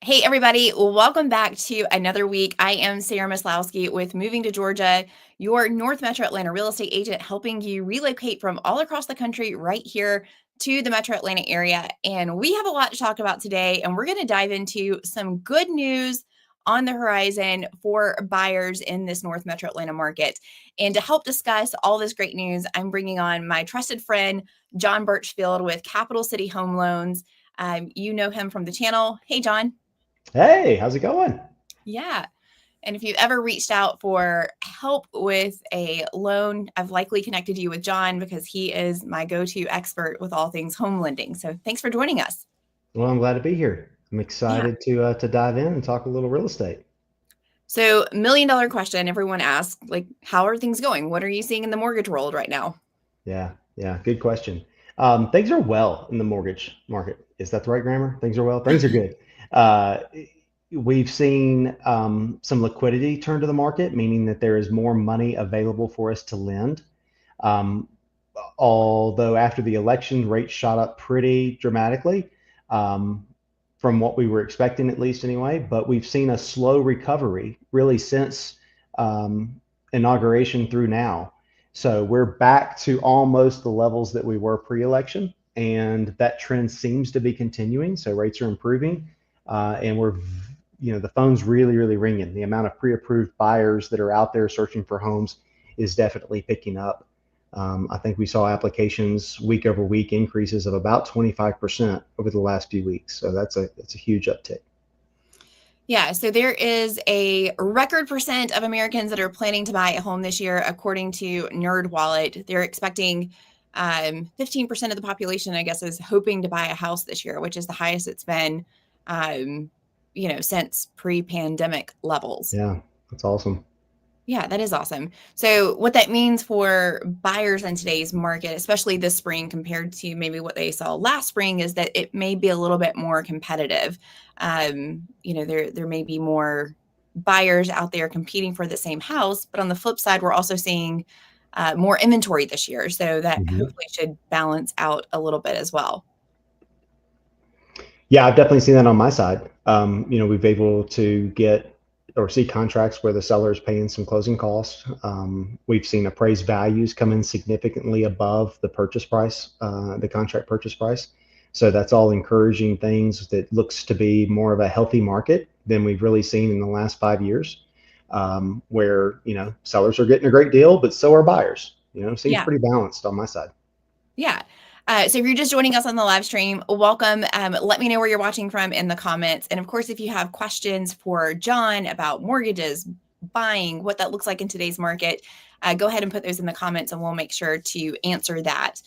Hey, everybody, welcome back to another week. I am Sarah Maslowski with Moving to Georgia, your North Metro Atlanta real estate agent, helping you relocate from all across the country right here to the Metro Atlanta area. And we have a lot to talk about today, and we're going to dive into some good news on the horizon for buyers in this North Metro Atlanta market. And to help discuss all this great news, I'm bringing on my trusted friend, John Burchfield with Capital City Home Loans. You know him from the channel. Hey, John. Hey, how's it going? Yeah. And if you've ever reached out for help with a loan, I've likely connected you with John because he is my go-to expert with all things home lending. So thanks for joining us. Well, I'm glad to be here. I'm Yeah. excited to dive in and talk a little real estate. So $1 million question everyone asks, like, how are things going? What are you seeing in the mortgage world right now? Yeah, good question. Things are well in the mortgage market. Is that the right grammar? Things are well. Things are good. Uh, we've seen some liquidity turn to the market, meaning that there is more money available for us to lend. Um, Although after the election, rates shot up pretty dramatically. Um, from what we were expecting, at least anyway. But we've seen a slow recovery really since inauguration through now. So we're back to almost the levels that we were pre-election, and that trend seems to be continuing. So rates are improving, and the phone's really ringing. The amount of pre-approved buyers that are out there searching for homes is definitely picking up. I think we saw applications week over week increases of about 25% over the last few weeks. So that's a huge uptick. Yeah, so there is a record percent of Americans that are planning to buy a home this year, according to NerdWallet. They're expecting 15% of the population, I guess, is hoping to buy a house this year, which is the highest it's been, um, since pre-pandemic levels. Yeah, that's awesome. Yeah, that is awesome. So what that means for buyers in today's market, especially this spring compared to maybe what they saw last spring, is that it may be a little bit more competitive. There may be more buyers out there competing for the same house, but on the flip side, we're also seeing more inventory this year. So that Mhm. hopefully should balance out a little bit as well. Yeah, I've definitely seen that on my side. We've been able to get or see contracts where the seller is paying some closing costs. We've seen appraised values come in significantly above the purchase price, the contract purchase price. So that's all encouraging things that looks to be more of a healthy market than we've really seen in the last 5 years, where, sellers are getting a great deal, but so are buyers. It seems Yeah. pretty balanced on my side. Yeah. So if you're just joining us on the live stream, welcome. Let me know where you're watching from in the comments. And of course, if you have questions for John about mortgages, buying, what that looks like in today's market, go ahead and put those in the comments and we'll make sure to answer that.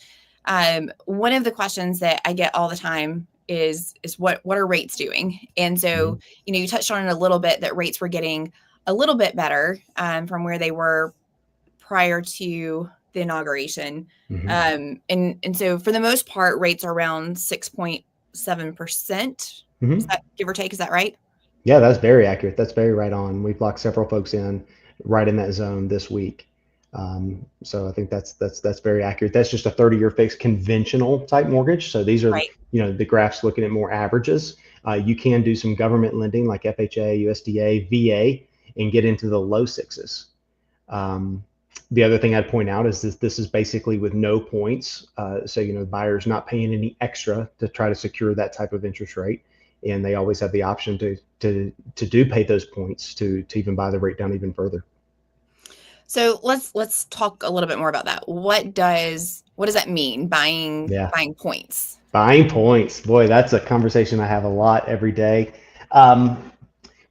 One of the questions that I get all the time is what are rates doing? And so, Mhm. you touched on it a little bit that rates were getting a little bit better from where they were prior to the inauguration. Mhm. And so for the most part, rates are around 6.7%. Is Mhm. that give or take? Is that right? Yeah, that's very accurate. That's very right on. We've locked several folks in right in that zone this week. So I think that's very accurate. That's just a 30-year fixed conventional type mortgage. So these are, Right. the graphs looking at more averages. You can do some government lending like FHA, USDA, VA, and get into the low sixes. Um, the other thing I'd point out is this is basically with no points. So, the buyer's not paying any extra to try to secure that type of interest rate. And they always have the option to do pay those points to even buy the rate down even further. So let's talk a little bit more about that. What does that mean, Yeah. buying points? Buying points. Boy, that's a conversation I have a lot every day. Um,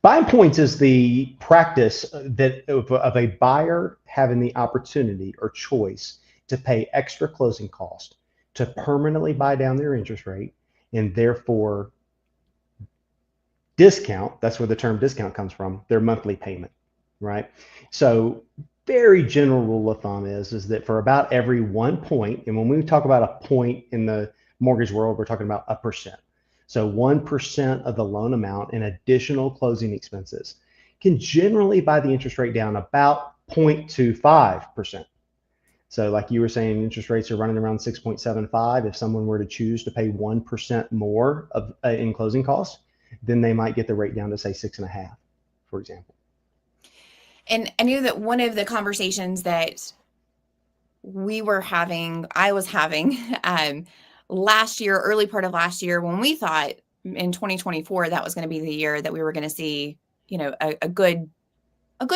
Buying points is the practice of a buyer having the opportunity or choice to pay extra closing cost to permanently buy down their interest rate and therefore discount, that's where the term discount comes from, their monthly payment, right? So very general rule of thumb is that for about every 1 point, and when we talk about a point in the mortgage world, we're talking about a percent. So 1% of the loan amount in additional closing expenses can generally buy the interest rate down about 0.25%. So like you were saying, interest rates are running around 6.75. If someone were to choose to pay 1% more in closing costs, then they might get the rate down to say 6.5, for example. And I knew that one of the conversations that I was having last year, early part of last year, when we thought in 2024 that was going to be the year that we were going to see, a good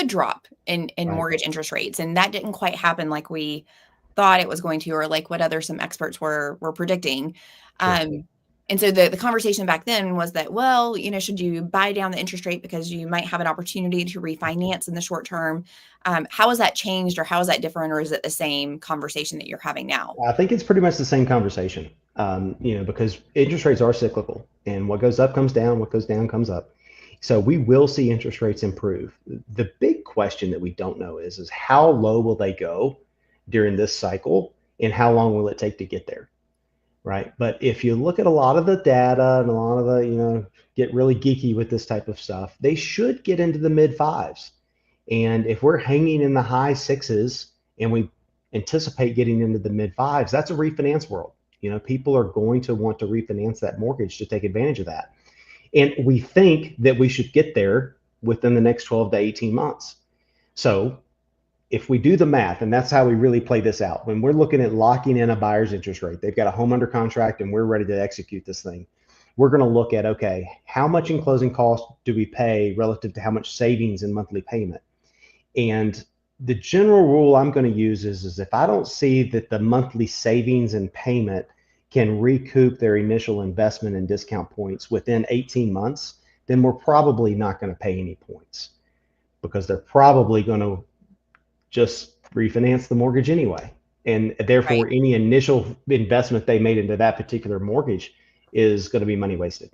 drop in Right. mortgage interest rates, and that didn't quite happen like we thought it was going to, or like what some experts were predicting. Sure. And so the conversation back then was that, well, should you buy down the interest rate because you might have an opportunity to refinance in the short term? How has that changed, or how is that different, or is it the same conversation that you're having now? I think it's pretty much the same conversation, because interest rates are cyclical, and what goes up comes down, what goes down comes up. So we will see interest rates improve. The big question that we don't know is how low will they go during this cycle, and how long will it take to get there, right? But if you look at a lot of the data and a lot of the, get really geeky with this type of stuff, they should get into the mid fives. And if we're hanging in the high sixes and we anticipate getting into the mid fives, that's a refinance world. People are going to want to refinance that mortgage to take advantage of that. And we think that we should get there within the next 12 to 18 months. So if we do the math, and that's how we really play this out, when we're looking at locking in a buyer's interest rate, they've got a home under contract and we're ready to execute this thing. We're going to look at, okay, how much in closing costs do we pay relative to how much savings in monthly payment? And the general rule I'm going to use is if I don't see that the monthly savings and payment can recoup their initial investment and discount points within 18 months, then we're probably not going to pay any points, because they're probably going to just refinance the mortgage anyway. And therefore, Right. any initial investment they made into that particular mortgage is going to be money wasted.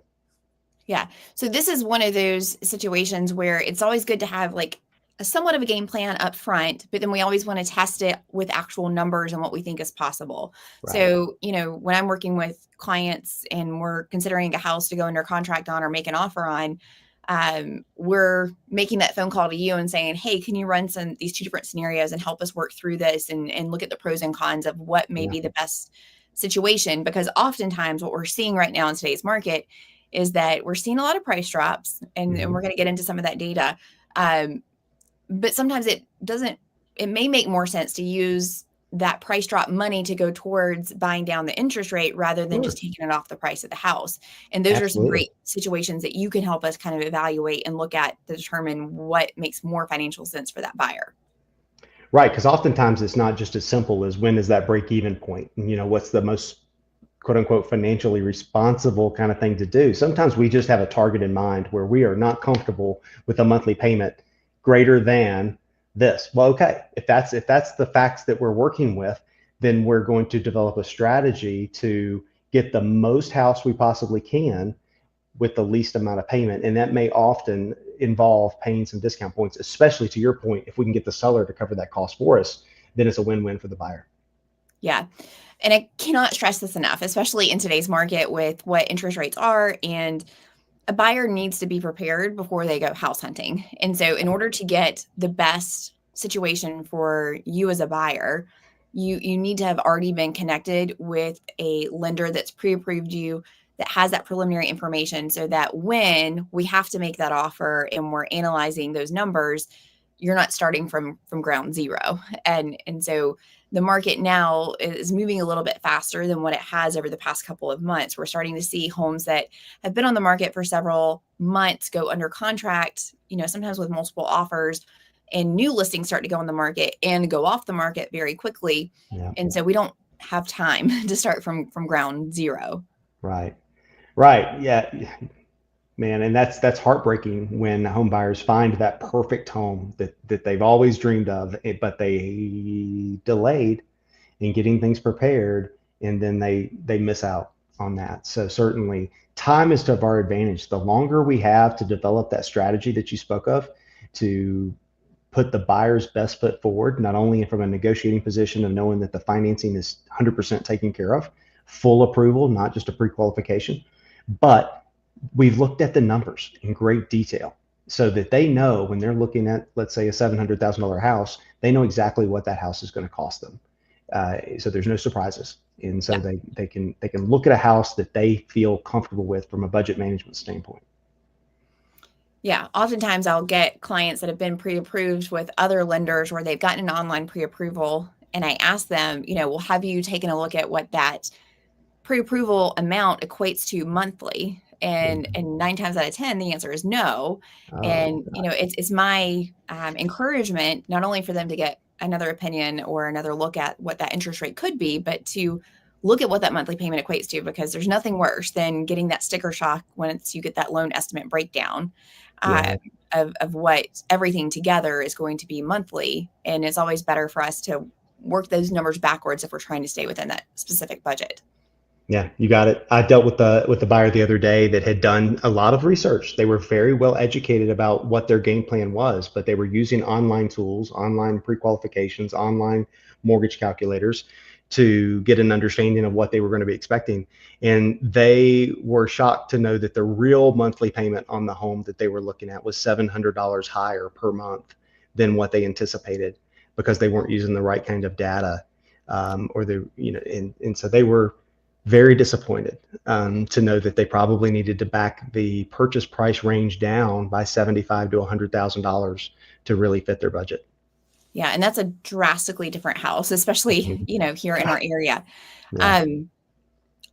Yeah. So this is one of those situations where it's always good to have like a somewhat of a game plan up front, but then we always want to test it with actual numbers and what we think is possible. Right. So, when I'm working with clients and we're considering a house to go under contract on or make an offer on, we're making that phone call to you and saying, hey, can you run these two different scenarios and help us work through this and look at the pros and cons of what may Yeah. be the best situation? Because oftentimes what we're seeing right now in today's market is that we're seeing a lot of price drops, and we're going to get into some of that data. But sometimes it may make more sense to use that price drop money to go towards buying down the interest rate rather than Sure. just taking it off the price of the house. And those are some Absolutely. great situations that you can help us kind of evaluate and look at to determine what makes more financial sense for that buyer. Right. Because oftentimes it's not just as simple as when is that break even point? And, what's the most quote unquote financially responsible kind of thing to do? Sometimes we just have a target in mind where we are not comfortable with a monthly payment greater than this. Well, okay, if that's the facts that we're working with, then we're going to develop a strategy to get the most house we possibly can with the least amount of payment. And that may often involve paying some discount points, especially to your point, if we can get the seller to cover that cost for us, then it's a win-win for the buyer. Yeah. And I cannot stress this enough, especially in today's market with what interest rates are. And a buyer needs to be prepared before they go house hunting. And so in order to get the best situation for you as a buyer, you need to have already been connected with a lender that's pre-approved you, that has that preliminary information, so that when we have to make that offer and we're analyzing those numbers, you're not starting from ground zero. And so the market now is moving a little bit faster than what it has over the past couple of months. We're starting to see homes that have been on the market for several months go under contract, sometimes with multiple offers, and new listings start to go on the market and go off the market very quickly. Yeah. And so we don't have time to start from ground zero. Right. Right. Yeah. Man, and that's heartbreaking when home buyers find that perfect home that they've always dreamed of, but they delayed in getting things prepared, and then they miss out on that. So certainly time is to our advantage. The longer we have to develop that strategy that you spoke of, to put the buyer's best foot forward, not only from a negotiating position of knowing that the financing is 100% taken care of, full approval, not just a pre-qualification, but we've looked at the numbers in great detail so that they know when they're looking at, let's say, a $700,000 house, they know exactly what that house is going to cost them. So there's no surprises. And so Yeah. they can look at a house that they feel comfortable with from a budget management standpoint. Yeah, oftentimes I'll get clients that have been pre-approved with other lenders where they've gotten an online pre-approval, and I ask them, well, have you taken a look at what that pre-approval amount equates to monthly? And 9 times out of 10, the answer is no. Oh, And, it's my encouragement not only for them to get another opinion or another look at what that interest rate could be, but to look at what that monthly payment equates to, because there's nothing worse than getting that sticker shock once you get that loan estimate breakdown yeah. um, of what everything together is going to be monthly. And it's always better for us to work those numbers backwards if we're trying to stay within that specific budget. Yeah, you got it. I dealt with the buyer the other day that had done a lot of research. They were very well educated about what their game plan was, but they were using online tools, online pre-qualifications, online mortgage calculators to get an understanding of what they were going to be expecting. And they were shocked to know that the real monthly payment on the home that they were looking at was $700 higher per month than what they anticipated, because they weren't using the right kind of data, or and so they were very disappointed, to know that they probably needed to back the purchase price range down by $75,000 to $100,000 to really fit their budget. Yeah, and that's a drastically different house, especially, Mhm. here in our area. Yeah. Um,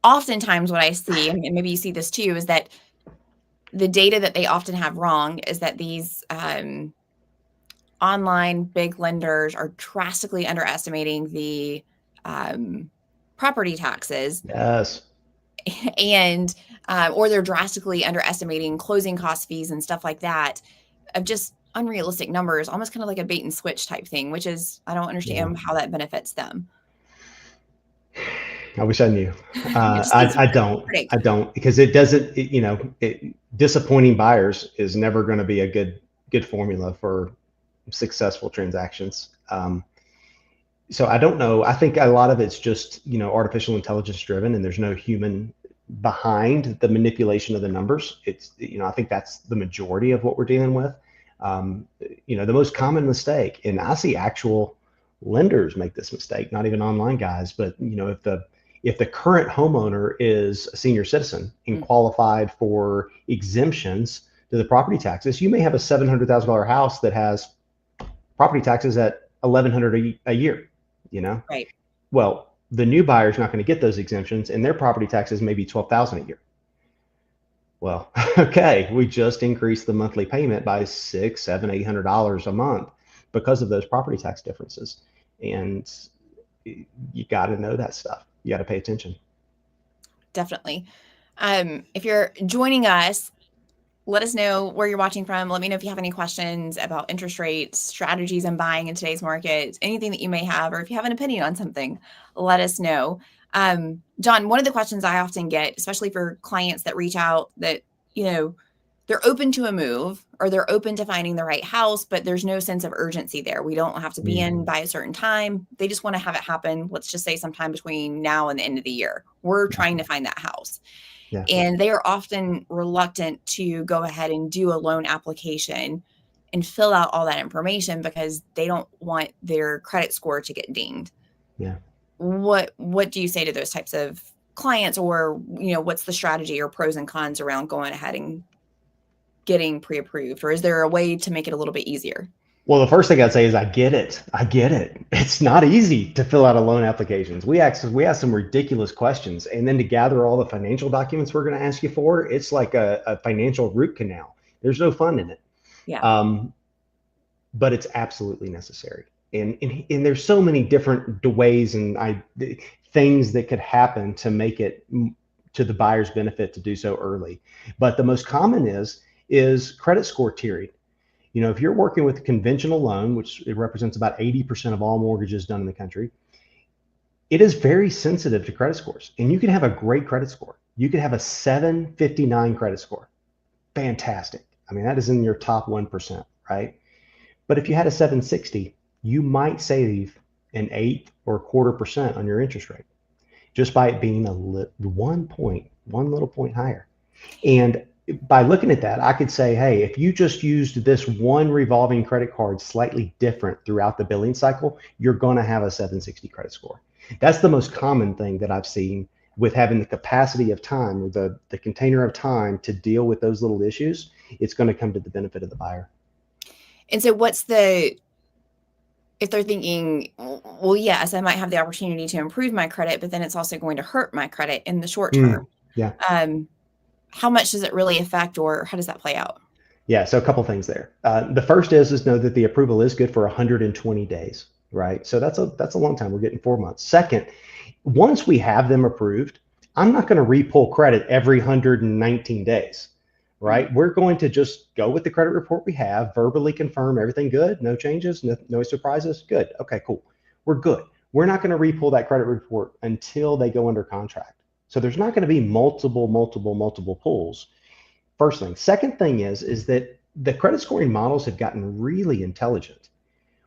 Oftentimes what I see, and maybe you see this too, is that the data that they often have wrong is that these online big lenders are drastically underestimating the property taxes, Yes. and or they're drastically underestimating closing cost fees and stuff like that, of just unrealistic numbers, almost kind of like a bait and switch type thing, which is, I don't Yeah. understand how that benefits them. I wish I knew. It just makes you I hard to don't. I predict. don't, because it doesn't. Disappointing buyers is never going to be a good formula for successful transactions. So I don't know. I think a lot of it's just, artificial intelligence driven, and there's no human behind the manipulation of the numbers. I think that's the majority of what we're dealing with. The most common mistake, and I see actual lenders make this mistake, not even online guys, but if the current homeowner is a senior citizen and Mm, qualified for exemptions to the property taxes, you may have a $700,000 house that has property taxes at 1,100 a year. you know right. well, the new buyer is not going to get those exemptions, and their property taxes may be 12,000 a year. Well, okay, we just increased the monthly payment by six, seven, $800 a month because of those property tax differences. And you got to know that stuff. You got to pay attention. Definitely. If you're joining us, let us know where you're watching from. Let me know if you have any questions about interest rates, strategies in buying in today's market, anything that you may have, or if you have an opinion on something, let us know. John, one of the questions I often get, especially for clients that reach out that, you know, they're open to a move or they're open to finding the right house, but there's no sense of urgency there. We don't have to be Mm, in by a certain time. They just want to have it happen. Let's just say sometime between now and the end of the year. We're yeah, trying to find that house. yeah, And they are often reluctant to go ahead and do a loan application and fill out all that information because they don't want their credit score to get dinged. yeah. What do you say to those types of clients, or what's the strategy or pros and cons around going ahead and getting pre-approved, or is there a way to make it a little bit easier? Well, the first thing I'd say is I get it. I get it. It's not easy to fill out a loan applications. We ask some ridiculous questions, and then to gather all the financial documents we're going to ask you for, it's like a financial root canal. There's no fun in it. Yeah. Um, but it's absolutely necessary. And there's so many different ways and things that could happen to make it to the buyer's benefit to do so early. But the most common is credit score tiering. If you're working with a conventional loan, which it represents about 80% of all mortgages done in the country, it is very sensitive to credit scores. And you can have a great credit score. You can have a 759 credit score. Fantastic. I mean, that is in your top 1%, right? But if you had a 760, you might save an eighth or a quarter percent on your interest rate just by it being one little point higher. And by looking at that, I could say, hey, if you just used this one revolving credit card slightly different throughout the billing cycle, you're going to have a 760 credit score. That's the most common thing that I've seen with having the capacity of time, or the container of time to deal with those little issues, it's going to come to the benefit of the buyer. And so if they're thinking, well, yes, I might have the opportunity to improve my credit, but then it's also going to hurt my credit in the short term. Yeah. How much does it really affect, or how does that play out? Yeah, so a couple things there. The first is know that the approval is good for 120 days, right? So that's a long time. We're getting 4 months. Second, once we have them approved, I'm not going to re-pull credit every 119 days, right? We're going to just go with the credit report we have, verbally confirm everything good, no changes, no surprises. Good. Okay, cool. We're good. We're not going to re-pull that credit report until they go under contract. So there's not going to be multiple pulls. First thing. Second thing is that the credit scoring models have gotten really intelligent.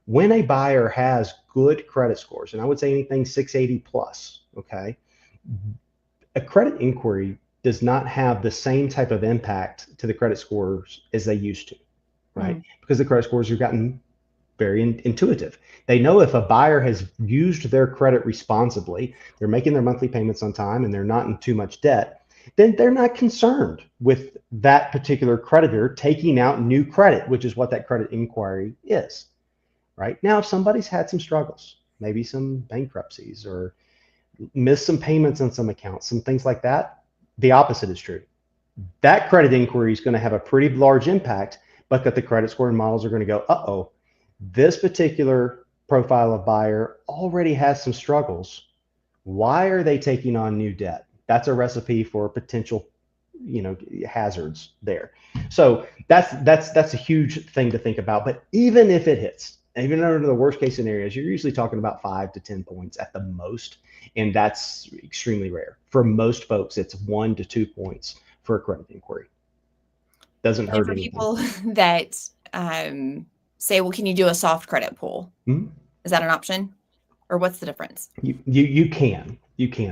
When a buyer has good credit scores, and I would say anything 680 plus, okay, a credit inquiry does not have the same type of impact to the credit scores as they used to, right? Because the credit scores have gotten very intuitive. They know if a buyer has used their credit responsibly, they're making their monthly payments on time, and they're not in too much debt, then they're not concerned with that particular creditor taking out new credit, which is what that credit inquiry is, right? Now, if somebody's had some struggles, maybe some bankruptcies or missed some payments on some accounts, some things like that, the opposite is true. That credit inquiry is going to have a pretty large impact, but that the credit scoring models are going to go, uh-oh, this particular profile of buyer already has some struggles. Why are they taking on new debt? That's a recipe for potential, hazards there. So that's a huge thing to think about. But even if it hits, even under the worst case scenarios, you're usually talking about 5 to 10 points at the most, and that's extremely rare. For most folks, it's 1 to 2 points for a credit inquiry. Doesn't And hurt for anything. people that say, well, can you do a soft credit pull? Is that an option? Or what's the difference? You can.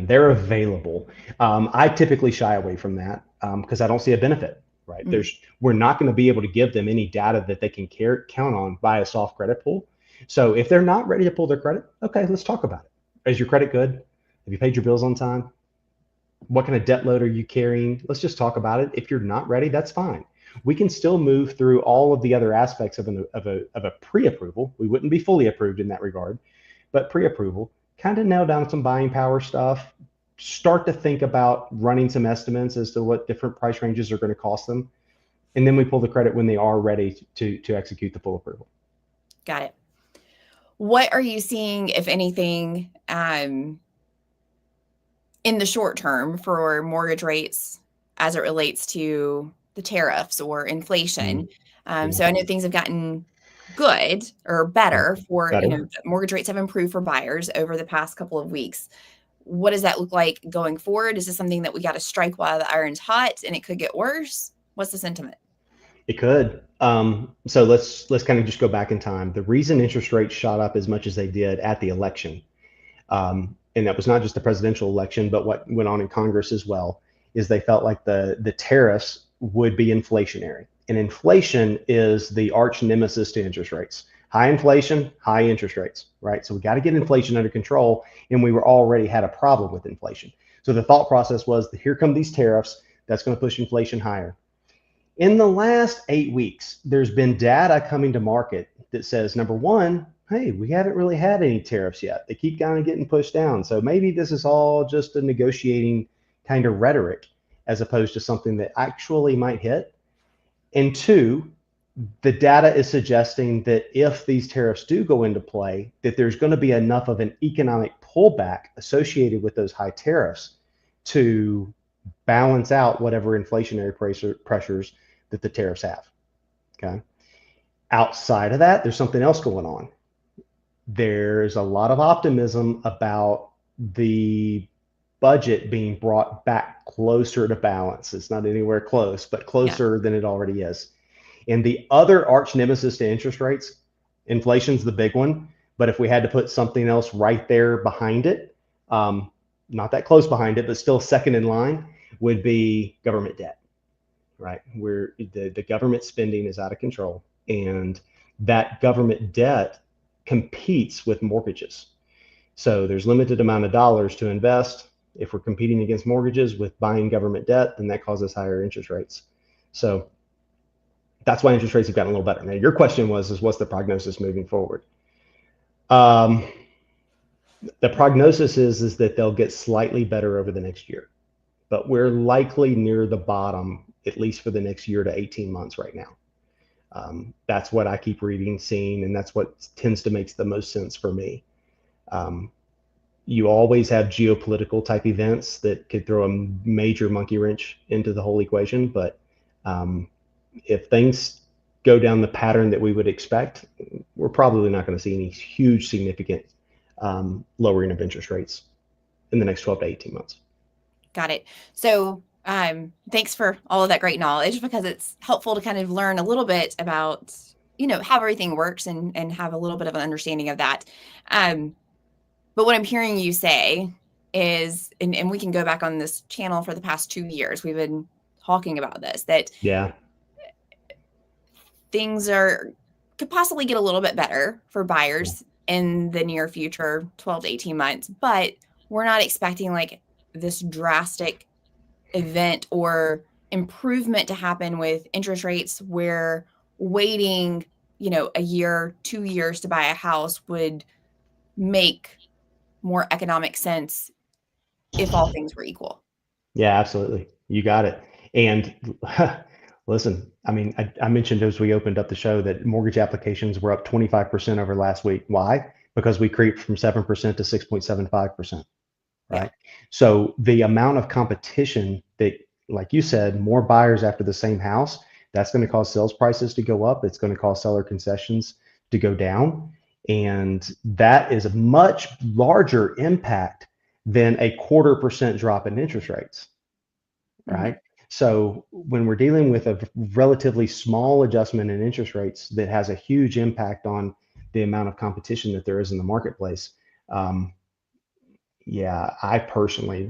They're available. I typically shy away from that because I don't see a benefit, right? We're not going to be able to give them any data that they can count on by a soft credit pull. So if they're not ready to pull their credit, okay, let's talk about it. Is your credit good? Have you paid your bills on time? What kind of debt load are you carrying? Let's just talk about it. If you're not ready, that's fine. We can still move through all of the other aspects of a pre-approval. We wouldn't be fully approved in that regard, but pre-approval, kind of nail down some buying power stuff, start to think about running some estimates as to what different price ranges are going to cost them. And then we pull the credit when they are ready to execute the full approval. Got it. What are you seeing, if anything, in the short term for mortgage rates as it relates to the tariffs or inflation? So I know things have gotten good or better for, mortgage rates have improved for buyers over the past couple of weeks. What does that look like going forward? Is this something that we got to strike while the iron's hot and it could get worse? What's the sentiment? It could. So let's kind of just go back in time. The reason interest rates shot up as much as they did at the election, and that was not just the presidential election, but what went on in Congress as well, is they felt like the tariffs would be inflationary. And inflation is the arch nemesis to interest rates. High inflation, high interest rates, right? So we got to get inflation under control, and we were already had a problem with inflation. So the thought process was, here come these tariffs, that's going to push inflation higher. In the last 8 weeks, there's been data coming to market that says, number one, hey, we haven't really had any tariffs yet. They keep kind of getting pushed down. So maybe this is all just a negotiating kind of rhetoric as opposed to something that actually might hit. And two, the data is suggesting that if these tariffs do go into play, that there's going to be enough of an economic pullback associated with those high tariffs to balance out whatever inflationary pressures that the tariffs have. Okay. Outside of that, there's something else going on. There's a lot of optimism about the budget being brought back closer to balance. It's not anywhere close, but closer than it already is. And the other arch nemesis to interest rates, inflation's the big one. But if we had to put something else right there behind it, not that close behind it, but still second in line, would be government debt, right? Where the government spending is out of control, and that government debt competes with mortgages. So there's limited amount of dollars to invest. If we're competing against mortgages with buying government debt, then that causes higher interest rates. So that's why interest rates have gotten a little better. Now, your question was, what's the prognosis moving forward? The prognosis is that they'll get slightly better over the next year, but we're likely near the bottom, at least for the next year to 18 months right now. That's what I keep reading, seeing, and that's what tends to make the most sense for me. You always have geopolitical type events that could throw a major monkey wrench into the whole equation. But if things go down the pattern that we would expect, we're probably not going to see any huge significant lowering of interest rates in the next 12 to 18 months. Got it. So thanks for all of that great knowledge, because it's helpful to kind of learn a little bit about, how everything works and have a little bit of an understanding of that. But what I'm hearing you say is, and we can go back on this channel for the past 2 years, we've been talking about this, that things could possibly get a little bit better for buyers in the near future, 12 to 18 months, but we're not expecting like this drastic event or improvement to happen with interest rates where waiting, a year, 2 years to buy a house would make more economic sense if all things were equal. Yeah, absolutely. You got it. And listen, I mean, I mentioned as we opened up the show that mortgage applications were up 25% over last week. Why? Because we creeped from 7% to 6.75%. Right. Yeah. So the amount of competition that, like you said, more buyers after the same house, that's going to cause sales prices to go up. It's going to cause seller concessions to go down. And that is a much larger impact than a 0.25% drop in interest rates. Right. Mm-hmm. So when we're dealing with a relatively small adjustment in interest rates that has a huge impact on the amount of competition that there is in the marketplace, yeah, I personally,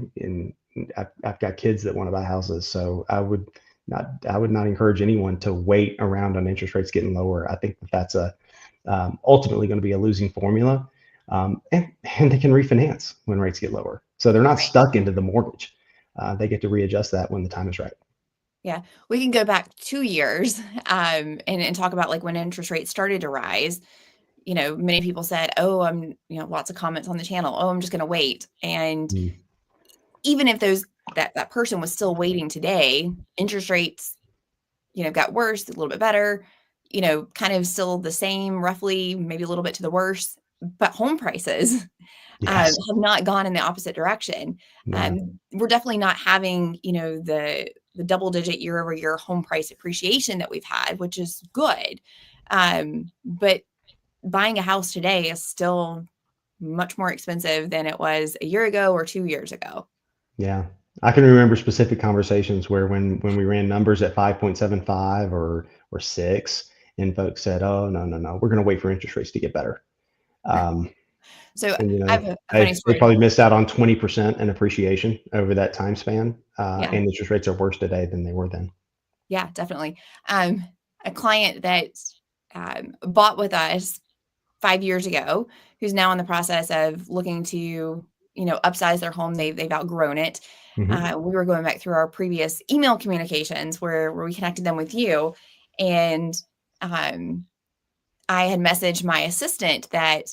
I've got kids that want to buy houses, so I would not encourage anyone to wait around on interest rates getting lower. I think that's ultimately going to be a losing formula, and they can refinance when rates get lower, so they're not stuck into the mortgage. They get to readjust that when the time is right. Yeah, we can go back 2 years and talk about like when interest rates started to rise. Many people said, "Oh, lots of comments on the channel. Oh, I'm just going to wait." And even if that person was still waiting today, interest rates, got worse, a little bit better, kind of still the same, roughly, maybe a little bit to the worse. But home prices have not gone in the opposite direction. We're definitely not having, the double-digit year-over-year home price appreciation that we've had, which is good. But buying a house today is still much more expensive than it was a year ago or 2 years ago. Yeah. I can remember specific conversations where when we ran numbers at 5.75 or 6, and folks said, "Oh, no, we're going to wait for interest rates to get better." So and I have a funny they story. probably missed out on 20% in appreciation over that time span. Yeah. And interest rates are worse today than they were then. Yeah, definitely. A client that bought with us 5 years ago, who's now in the process of looking to, upsize their home. They've outgrown it. We were going back through our previous email communications where we connected them with you. And I had messaged my assistant that,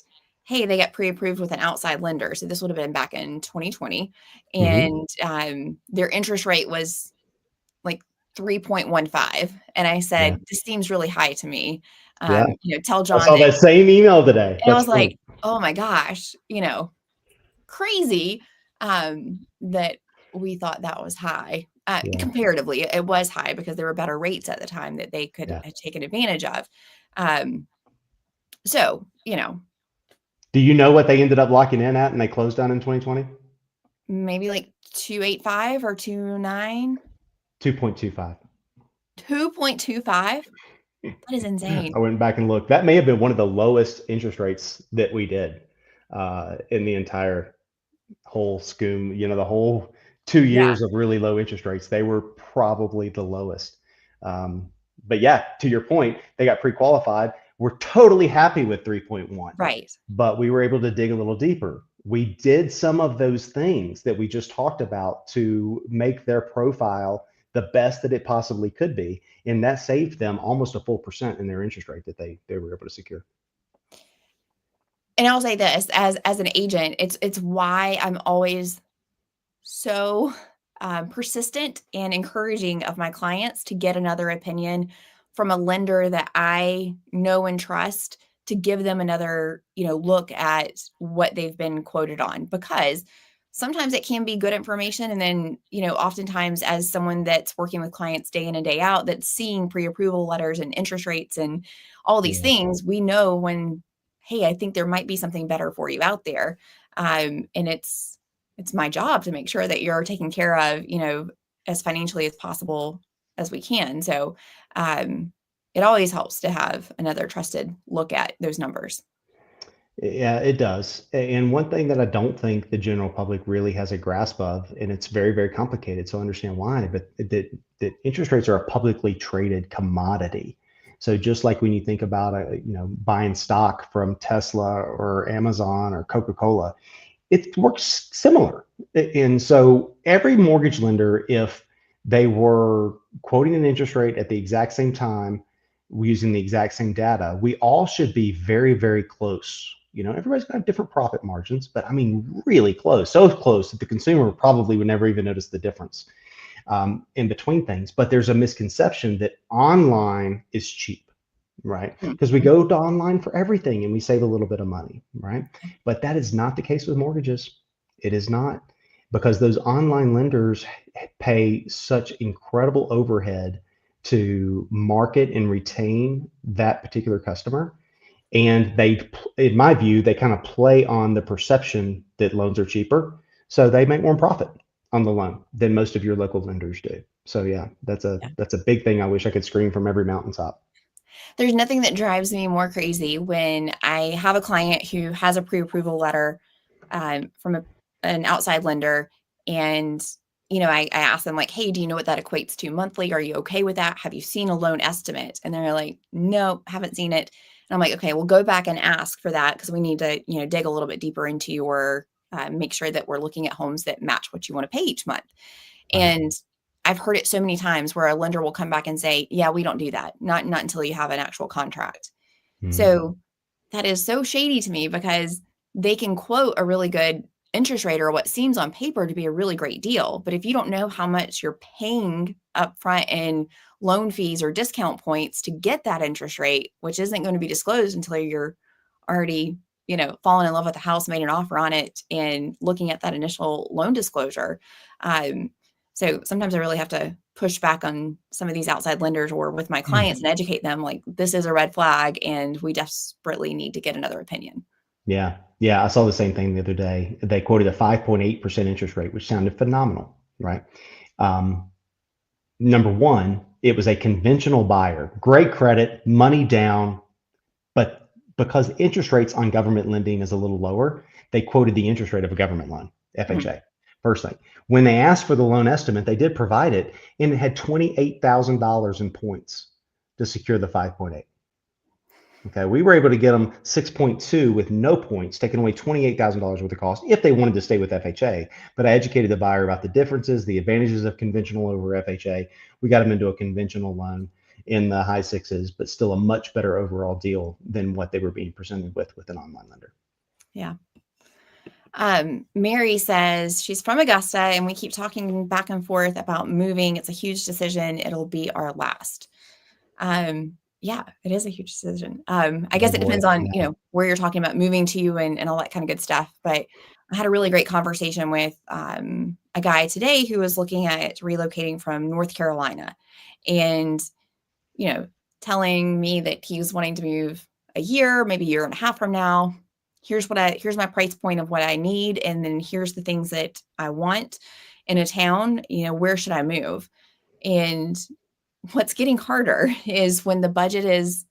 hey, they got pre-approved with an outside lender. So this would have been back in 2020. And their interest rate was like 3.15. And I said, this seems really high to me. Tell John I saw that same email today. And I was like, oh my gosh, crazy that we thought that was high. Comparatively, it was high because there were better rates at the time that they could have taken advantage of. So, do you know what they ended up locking in at and they closed on in 2020? Maybe like 2.85 or 2.9. 2.25. 2.25. That is insane. I went back and looked. That may have been one of the lowest interest rates that we did in the entire whole SCOOM. The whole 2 years of really low interest rates, they were probably the lowest. But yeah, to your point, they got pre-qualified. We're totally happy with 3.1. Right. But we were able to dig a little deeper. we did some of those things that we just talked about to make their profile the best that it possibly could be. And that saved them almost a full percent in their interest rate that they were able to secure. And I'll say this, as an agent, it's why I'm always so persistent and encouraging of my clients to get another opinion from a lender that I know and trust, to give them another, look at what they've been quoted on, because sometimes it can be good information. And then, oftentimes, as someone that's working with clients day in and day out, that's seeing pre-approval letters and interest rates and all these Yeah. things, we know when, hey, I think there might be something better for you out there. And it's my job to make sure that you're taken care of, as financially as possible as we can. So, it always helps to have another trusted look at those numbers. Yeah, it does. And one thing that I don't think the general public really has a grasp of, and it's very, very complicated, so I understand why, but that interest rates are a publicly traded commodity. So just like when you think about buying stock from Tesla or Amazon or Coca-Cola, it works similar. And so every mortgage lender, if they were quoting an interest rate at the exact same time, using the exact same data, we all should be very, very close. Everybody's got different profit margins, but I mean, really close, so close that the consumer probably would never even notice the difference in between things. But there's a misconception that online is cheap, right? Because we Mhm. go to online for everything and we save a little bit of money, right? But that is not the case with mortgages. It is not, because those online lenders pay such incredible overhead to market and retain that particular customer. And in my view, they kind of play on the perception that loans are cheaper. So they make more profit on the loan than most of your local lenders do. So yeah, that's a big thing I wish I could scream from every mountaintop. There's nothing that drives me more crazy when I have a client who has a pre-approval letter from an outside lender, and I ask them, like, "Hey, do you know what that equates to monthly? Are you okay with that? Have you seen a loan estimate?" And they're like, "No, haven't seen it." And I'm like, "Okay, well, go back and ask for that, because we need to dig a little bit deeper into your make sure that we're looking at homes that match what you want to pay each month." Right. And I've heard it so many times where a lender will come back and say, "Yeah, we don't do that. Not until you have an actual contract." Mhm. So that is so shady to me, because they can quote a really good interest rate, or what seems on paper to be a really great deal. But if you don't know how much you're paying upfront in loan fees or discount points to get that interest rate, which isn't going to be disclosed until you're already, fallen in love with the house, made an offer on it, and looking at that initial loan disclosure. Um, so sometimes I really have to push back on some of these outside lenders, or with my clients, and educate them, like, this is a red flag and we desperately need to get another opinion. Yeah. Yeah. I saw the same thing the other day. They quoted a 5.8% interest rate, which sounded phenomenal, right? Um, Number one, it was a conventional buyer, great credit, money down, but because interest rates on government lending is a little lower, they quoted the interest rate of a government loan, Mhm. FHA. First thing, when they asked for the loan estimate, they did provide it, and it had $28,000 in points to secure the 5.8. Okay, we were able to get them 6.2 with no points, taking away $28,000 worth of cost if they wanted to stay with FHA. But I educated the buyer about the differences, the advantages of conventional over FHA. We got them into a conventional loan in the high sixes, but still a much better overall deal than what they were being presented with an online lender. Yeah. Mary says she's from Augusta, and we keep talking back and forth about moving. It's a huge decision. It'll be our last. Yeah, it is a huge decision. I Oh guess it boy, depends on, yeah. where you're talking about moving to, and all that kind of good stuff. But I had a really great conversation with a guy today who was looking at relocating from North Carolina, and, you know, telling me that he was wanting to move a year, maybe a year and a half from now. Here's my price point of what I need, and then here's the things that I want in a town. Where should I move? And what's getting harder is when the budget is,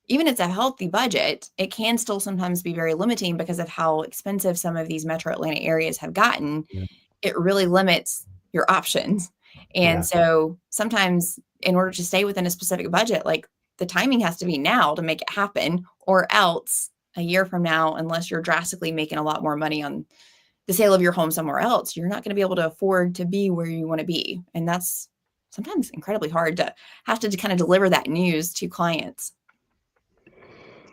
even if it's a healthy budget, it can still sometimes be very limiting because of how expensive some of these metro Atlanta areas have gotten. Yeah. It really limits your options. And Yeah. so sometimes, in order to stay within a specific budget, like, the timing has to be now to make it happen, or else a year from now, unless you're drastically making a lot more money on the sale of your home somewhere else, you're not going to be able to afford to be where you want to be. And that's sometimes incredibly hard to have to kind of deliver that news to clients.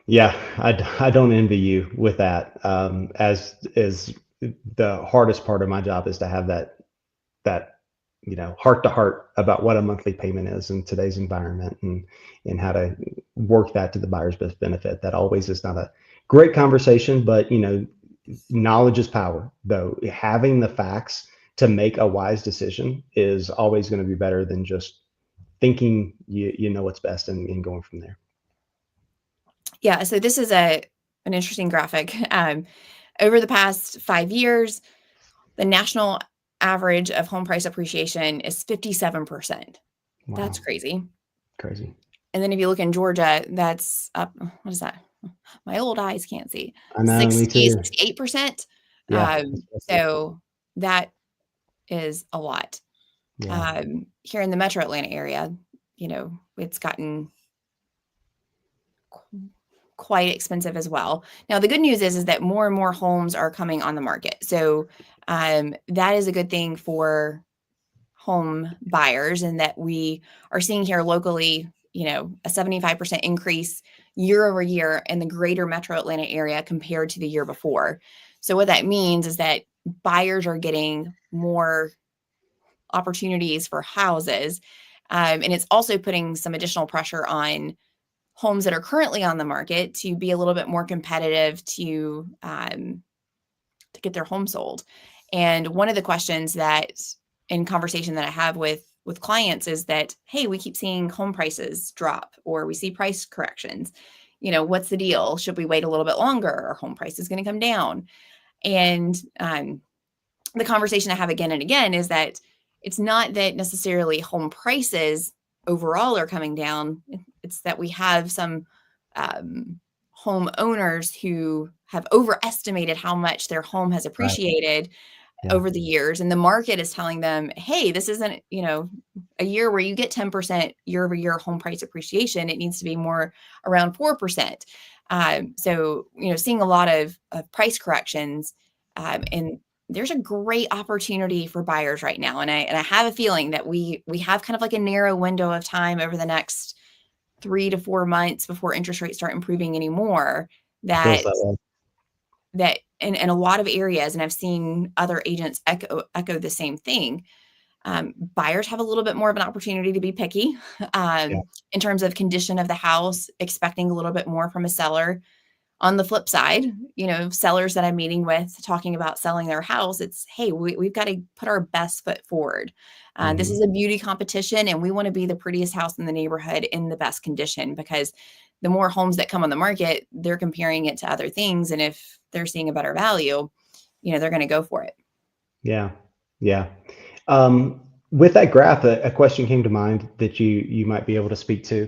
Yeah, I don't envy you with that. As the hardest part of my job is to have that heart to heart about what a monthly payment is in today's environment, and how to work that to the buyer's best benefit. That always is not a great conversation, but knowledge is power. Though having the facts to make a wise decision is always going to be better than just thinking you know what's best, and going from there. Yeah, so this is an interesting graphic. Over the past 5 years, the national average of home price appreciation is 57%. That's Wow, crazy. crazy. And then if you look in Georgia, that's up, what is that? My old eyes can't see. I know, me 60, too. 68%. Yeah, that's what I see. So that is a lot. Yeah, Here in the metro Atlanta area, it's gotten quite expensive as well. Now, the good news is that more and more homes are coming on the market. So that is a good thing for home buyers, and that we are seeing here locally, a 75% increase year over year in the greater metro Atlanta area compared to the year before. So what that means is that buyers are getting more opportunities for houses. And it's also putting some additional pressure on homes that are currently on the market to be a little bit more competitive to get their home sold. And one of the questions that in conversation that I have with clients is that, hey, we keep seeing home prices drop, or we see price corrections. What's the deal? Should we wait a little bit longer? Are home prices going to come down? And the conversation I have again and again is that it's not that necessarily home prices overall are coming down. It's that we have some homeowners who have overestimated how much their home has right. appreciated Yeah, over the years. And the market is telling them, hey, this isn't, a year where you get 10% year over year home price appreciation. It needs to be more around 4%. So, seeing a lot of price corrections, and there's a great opportunity for buyers right now. And I have a feeling that we have kind of like a narrow window of time over the next 3 to 4 months before interest rates start improving anymore, it feels that that way. that in a lot of areas, and I've seen other agents echo the same thing. Buyers have a little bit more of an opportunity to be picky Yeah, in terms of condition of the house, expecting a little bit more from a seller. On the flip side, sellers that I'm meeting with talking about selling their house, it's, hey, we've got to put our best foot forward. This hmm, is a beauty competition, and we want to be the prettiest house in the neighborhood in the best condition, because the more homes that come on the market, they're comparing it to other things. And if they're seeing a better value, they're going to go for it. yeah, yeah. With that graph, a question came to mind that you might be able to speak to.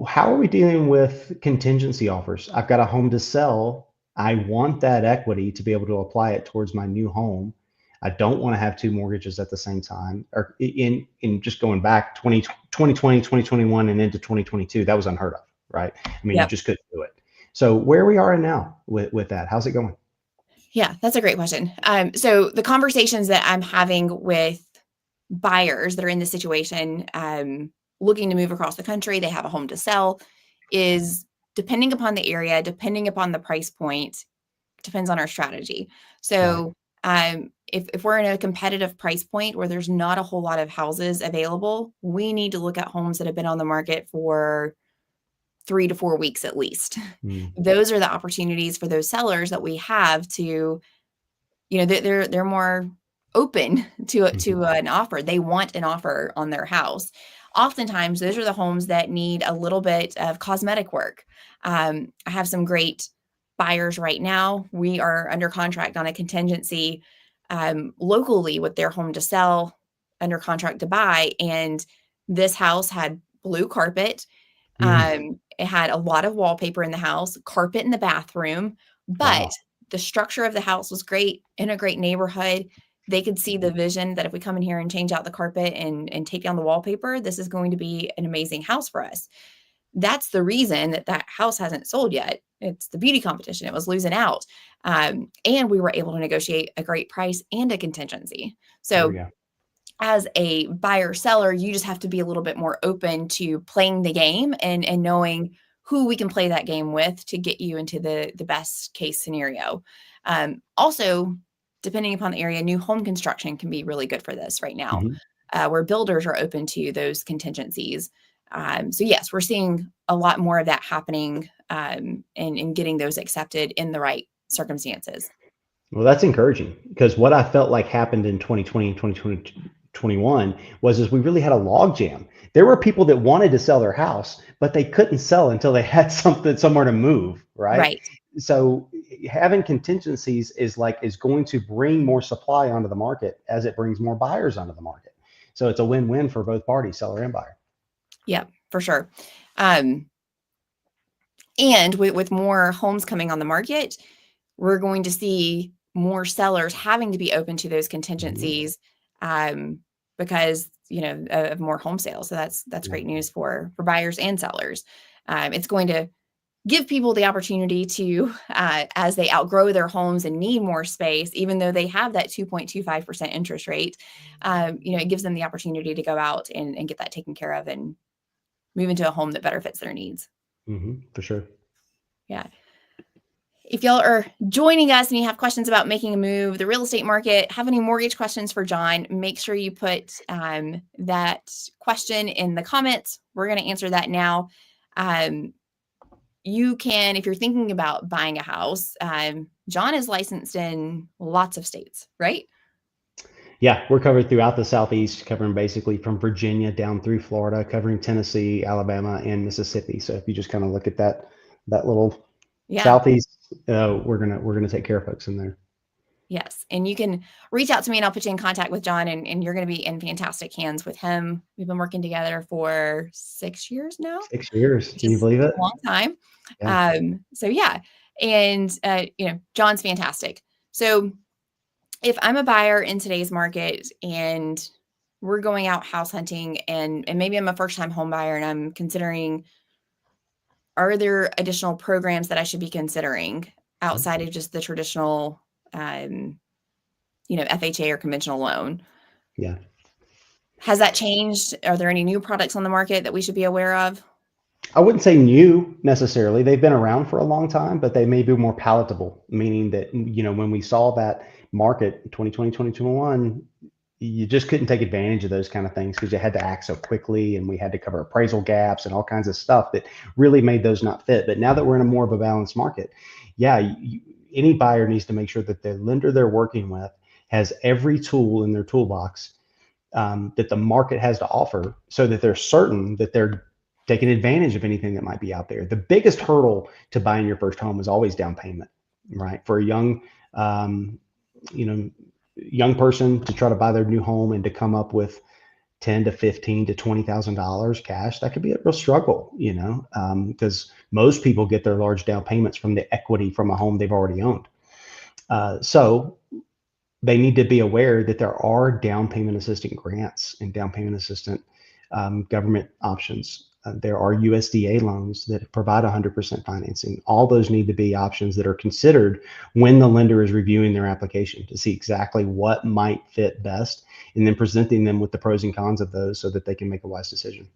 How are we dealing with contingency offers? I've got a home to sell. I want that equity to be able to apply it towards my new home. I don't want to have two mortgages at the same time. Or in just going back 2020, 2021, and into 2022, that was unheard of, right? I mean, you Yep. just couldn't do it. So where we are now with that, how's it going? Yeah, that's a great question. So the conversations that I'm having with buyers that are in this situation, looking to move across the country, they have a home to sell, is depending upon the area, depending upon the price point, depends on our strategy. Right. So if we're in a competitive price point where there's not a whole lot of houses available, we need to look at homes that have been on the market for 3 to 4 weeks at least. Mm, Those are the opportunities for those sellers that we have to, they're more open to mhm. an offer. They want an offer on their house. Oftentimes, those are the homes that need a little bit of cosmetic work. I have some great buyers right now. We are under contract on a contingency locally with their home to sell, under contract to buy, and this house had blue carpet. Mm, It had a lot of wallpaper in the house, carpet in the bathroom, but wow. the structure of the house was great, in a great neighborhood. They could see the vision that if we come in here and change out the carpet and take down the wallpaper, this is going to be an amazing house for us. that's the reason that that house hasn't sold yet. It's the beauty competition. It was losing out. And we were able to negotiate a great price and a contingency. There we So go. as a buyer seller, you just have to be a little bit more open to playing the game and knowing who we can play that game with to get you into the best case scenario. Also, depending upon the area, new home construction can be really good for this right now, Mhm. where builders are open to those contingencies. So yes, we're seeing a lot more of that happening, and getting those accepted in the right circumstances. Well, that's encouraging because what I felt like happened in 2020 and 2021 was is we really had a log jam. There were people that wanted to sell their house, but they couldn't sell until they had something somewhere to move, right? Right. So having contingencies is going to bring more supply onto the market as it brings more buyers onto the market. So it's a win-win for both parties, seller and buyer. Yeah, for sure. Um, And with more homes coming on the market, we're going to see more sellers having to be open to those Mhm. contingencies, um, because, of more home sales. So that's Yeah. great news for buyers and sellers. It's going to give people the opportunity to, as they outgrow their homes and need more space, even though they have that 2.25% interest rate, it gives them the opportunity to go out and get that taken care of and move into a home that better fits their needs. For sure. Yeah. If y'all are joining us and you have questions about making a move, the real estate market, have any mortgage questions for John, make sure you put that question in the comments. We're going to answer that now. Um, you can, if you're thinking about buying a house, John is licensed in lots of states, right? Yeah, we're covered throughout the Southeast, covering basically from Virginia down through Florida, covering Tennessee, Alabama, and Mississippi. So if you just kind of look at that little Yeah. Southeast, we're gonna take care of folks in there. Yes. And you can reach out to me and I'll put you in contact with John, and you're going to be in fantastic hands with him. We've been working together for 6 years now, 6 years, which can you is believe it? a long time. Yeah. So yeah. And, John's fantastic. So if I'm a buyer in today's market and we're going out house hunting, and maybe I'm a first time home buyer and I'm considering, are there additional programs that I should be considering outside of just the traditional, um, FHA or conventional loan? Yeah. Has that changed? Are there any new products on the market that we should be aware of? I wouldn't say new necessarily. They've been around for a long time, but they may be more palatable, meaning that, when we saw that market 2020, 2021, you just couldn't take advantage of those kind of things because you had to act so quickly and we had to cover appraisal gaps and all kinds of stuff that really made those not fit. But now that we're in a more of a balanced market, yeah, any buyer needs to make sure that the lender they're working with has every tool in their toolbox that the market has to offer so that they're certain that they're taking advantage of anything that might be out there. The biggest hurdle to buying your first home is always down payment, right? For a um, you know, young person to try to buy their new home and to come up with 10 to 15 to $20,000 cash, that could be a real struggle, because most people get their large down payments from the equity from a home they've already owned. So they need to be aware that there are down payment assistant grants and down payment assistant government options. There are USDA loans that provide 100% financing. All those need to be options that are considered when the lender is reviewing their application to see exactly what might fit best and then presenting them with the pros and cons of those so that they can make a wise decision.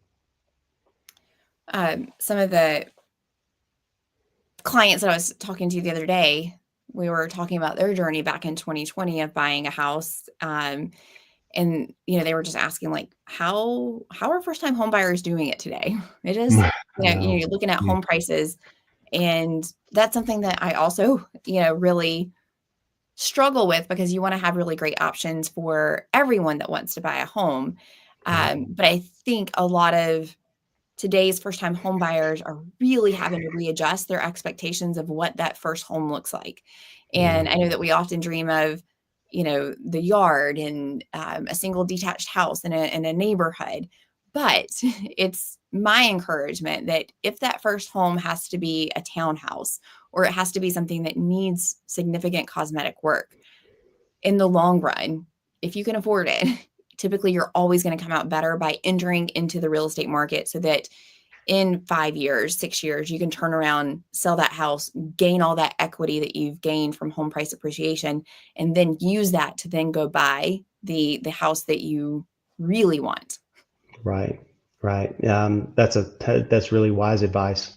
Some of the clients that I was talking to the other day, we were talking about their journey back in 2020 of buying a house. And they were just asking, like, how are first time home buyers doing it today? It is, I know. you're looking at Yeah. home prices, and that's something that I also, really struggle with, because you want to have really great options for everyone that wants to buy a home. Right. But I think a lot of today's first time home buyers are really having to readjust their expectations of what that first home looks like. Yeah. And I know that we often dream of, the yard and a single detached house in a neighborhood. But it's my encouragement that if that first home has to be a townhouse, or it has to be something that needs significant cosmetic work, in the long run, if you can afford it, typically you're always going to come out better by entering into the real estate market, so that in 5 years, 6 years, you can turn around, sell that house, gain all that equity that you've gained from home price appreciation, and then use that to then go buy the house that you really want. Right, right. That's really wise advice,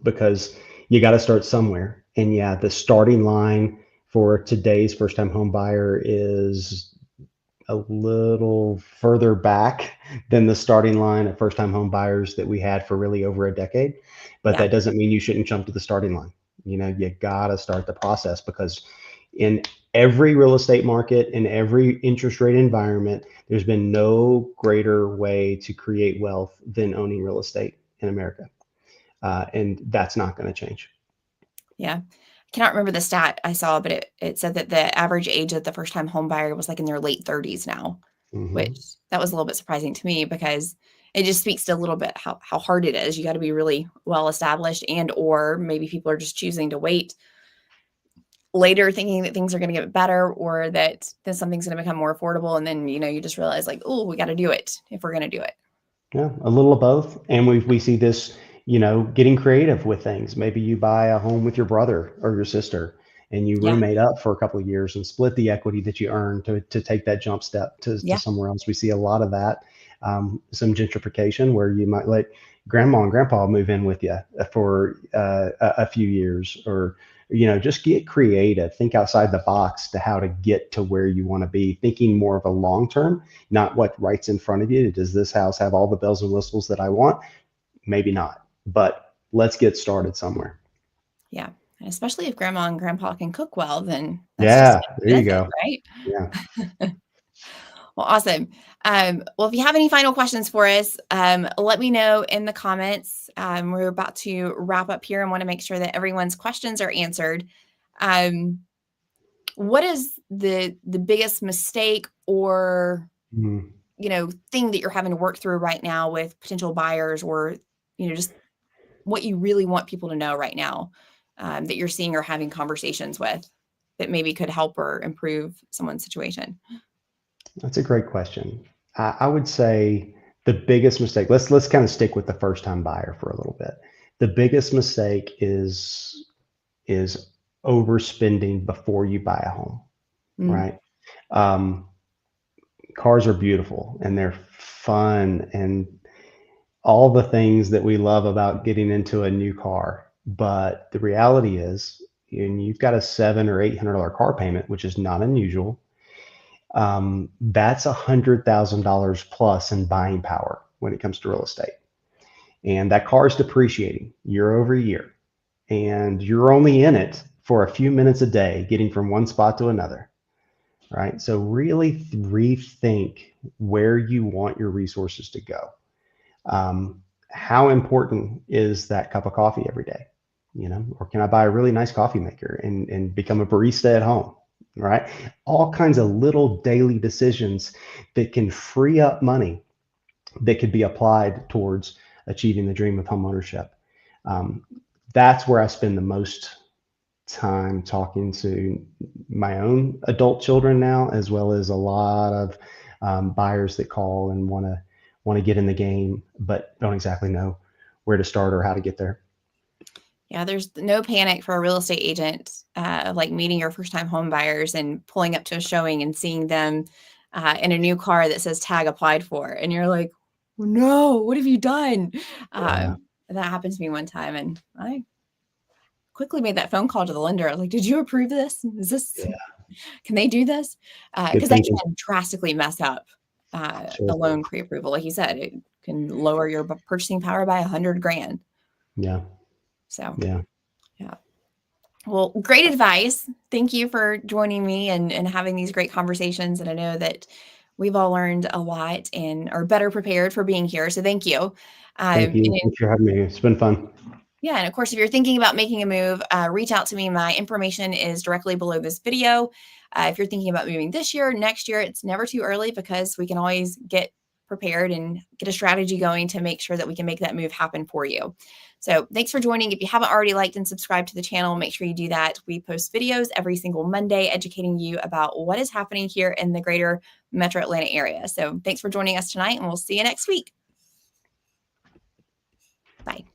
because you got to start somewhere. And yeah, the starting line for today's first-time home buyer is a little further back than the starting line of first-time home buyers that we had for really over a decade. But Yeah. that doesn't mean you shouldn't jump to the starting line. You got to start the process, because in every real estate market, in every interest rate environment, there's been no greater way to create wealth than owning real estate in America. And that's not going to change. Yeah. I cannot remember the stat I saw, but it said that the average age of the first time home buyer was like in their late 30s now, which Hmm. that was a little bit surprising to me because it just speaks to a little bit how hard it is. You got to be really well established, and or maybe people are just choosing to wait later thinking that things are going to get better, or that then something's going to become more affordable, and then you just realize like, oh, we got to do it if we're going to do it. Yeah, a little of both. And we see this, getting creative with things. Maybe you buy a home with your brother or your sister, and you Yeah. roommate up for a couple of years and split the equity that you earn to take that jump step to Yeah. somewhere else. We see a lot of that. Some gentrification where you might let grandma and grandpa move in with you for a few years, or just get creative, think outside the box to how to get to where you want to be, thinking more of a long term, not what right's in front of you. Does this house have all the bells and whistles that I want? Maybe not, but let's get started somewhere. Yeah. And especially if grandma and grandpa can cook well, then that's just Yeah, a there you benefit, go. right? Yeah. Well, awesome. Well, if you have any final questions for us, let me know in the comments. We're about to wrap up here and want to make sure that everyone's questions are answered. Um, what is the biggest mistake or Mhm. thing that you're having to work through right now with potential buyers, or just what you really want people to know right now, that you're seeing or having conversations with, that maybe could help or improve someone's situation? That's a great question. I would say the biggest mistake, let's kind of stick with the first time buyer for a little bit. The biggest mistake is overspending before you buy a home, Mm, right? Um, Cars are beautiful and they're fun and all the things that we love about getting into a new car. But the reality is, and you've got a $700 or $800 car payment, which is not unusual. That's $100,000 plus in buying power when it comes to real estate. And that car is depreciating year over year. And you're only in it for a few minutes a day, getting from one spot to another, right? So really rethink where you want your resources to go. How important is that cup of coffee every day? Or can I buy a really nice coffee maker and become a barista at home? Right? All kinds of little daily decisions that can free up money that could be applied towards achieving the dream of home ownership. Um, that's where I spend the most time talking to my own adult children now, as well as a lot of buyers that call and want to get in the game, but don't exactly know where to start or how to get there. yeah, there's no panic for a real estate agent, like meeting your first time home buyers and pulling up to a showing and seeing them in a new car that says tag applied for. And you're like, no, what have you done? Yeah, That happened to me one time. And I quickly made that phone call to the lender. I was like, did you approve this? Is this, yeah, can they do this? good Because that thinking. can drastically mess up Sure. the loan pre-approval. Like you said, it can lower your purchasing power by 100 grand. Yeah, So, yeah. yeah. Well, great advice. Thank you for joining me and having these great conversations. And I know that we've all learned a lot and are better prepared for being here. So thank you. Thank you. Thanks for having me. It's been fun. Yeah, and of course, if you're thinking about making a move, reach out to me. My information is directly below this video. If you're thinking about moving this year, next year, it's never too early, because we can always get prepared and get a strategy going to make sure that we can make that move happen for you. So thanks for joining. If you haven't already liked and subscribed to the channel, make sure you do that. We post videos every single Monday educating you about what is happening here in the greater Metro Atlanta area. So thanks for joining us tonight, and we'll see you next week. Bye.